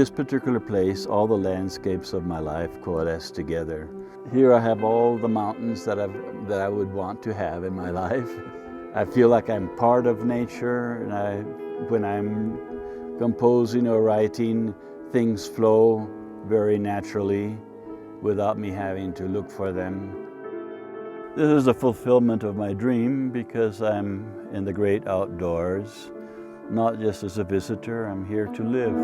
this particular place, all the landscapes of my life coalesce together. Here I have all the mountains that I would want to have in my life. I feel like I'm part of nature, and when I'm composing or writing, things flow very naturally without me having to look for them. This is a fulfillment of my dream because I'm in the great outdoors, not just as a visitor. I'm here to live.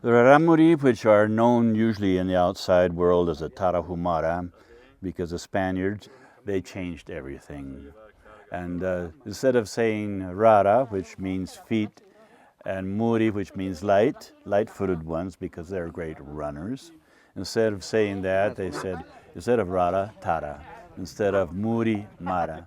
The Raramuri, which are known usually in the outside world as the Tarahumara, because the Spaniards, they changed everything. And instead of saying Rara, which means feet, and Muri, which means light-footed ones, because they're great runners, instead of saying that, they said, instead of Rara, Tara, instead of Muri, Mara.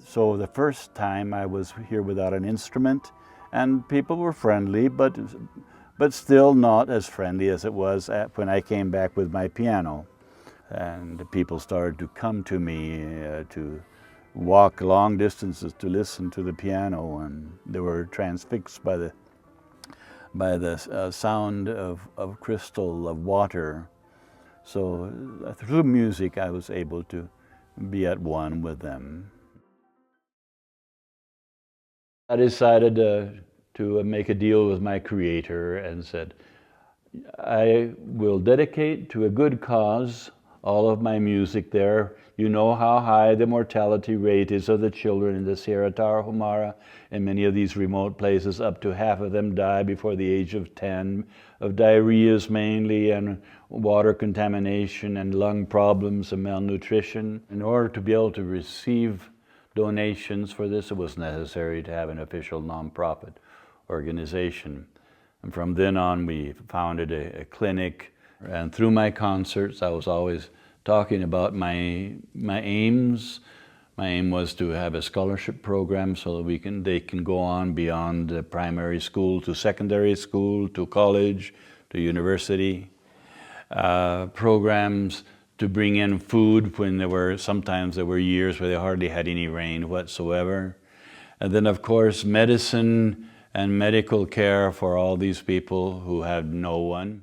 So the first time I was here without an instrument, and people were friendly, but still not as friendly as it was when I came back with my piano. And people started to come to me to walk long distances to listen to the piano, and they were transfixed by the sound of crystal, of water. So through music I was able to be at one with them. I decided to make a deal with my Creator and said, I will dedicate to a good cause all of my music there. You know how high the mortality rate is of the children in the Sierra Tarahumara. In many of these remote places, up to half of them die before the age of 10, of diarrheas mainly, and water contamination, and lung problems, and malnutrition. In order to be able to receive donations for this, it was necessary to have an official nonprofit organization. And from then on, we founded a clinic. And through my concerts, I was always talking about my aims. My aim was to have a scholarship program so that they can go on beyond primary school to secondary school, to college, to university. Programs to bring in food when sometimes there were years where they hardly had any rain whatsoever. And then of course medicine and medical care for all these people who had no one.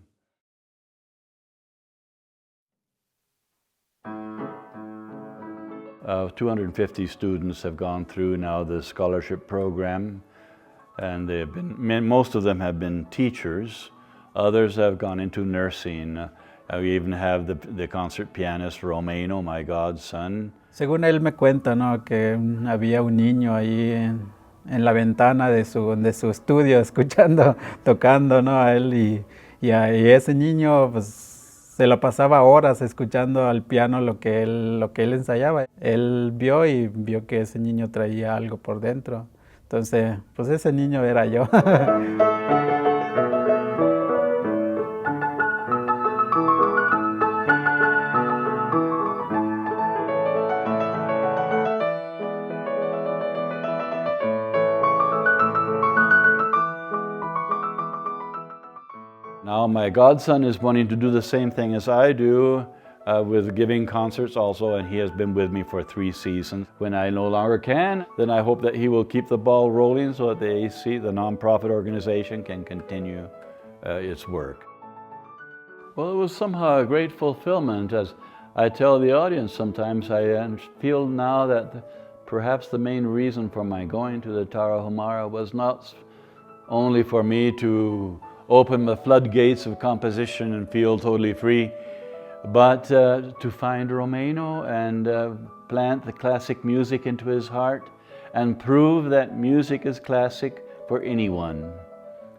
Uh, 250 students have gone through now the scholarship program, and most of them have been teachers. Others have gone into nursing. We even have the concert pianist Romeyno, my godson. Según él me cuenta, ¿no?, que había un niño ahí en la ventana de su estudio escuchando, tocando, ¿no?, a él, y ese niño pues se lo pasaba horas escuchando al piano lo que él ensayaba. Él vio que ese niño traía algo por dentro. Entonces, pues ese niño era yo. Now my godson is wanting to do the same thing as I do with giving concerts also, and he has been with me for 3 seasons. When I no longer can, then I hope that he will keep the ball rolling so that the AC, the nonprofit organization, can continue its work. Well, it was somehow a great fulfillment. As I tell the audience sometimes, I feel now that perhaps the main reason for my going to the Tarahumara was not only for me to open the floodgates of composition and feel totally free, but to find Romeyno and plant the classic music into his heart and prove that music is classic for anyone.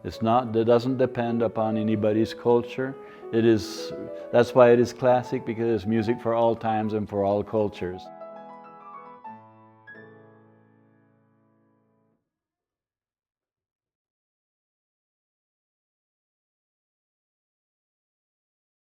It doesn't depend upon anybody's culture. That's why it is classic, because it's music for all times and for all cultures.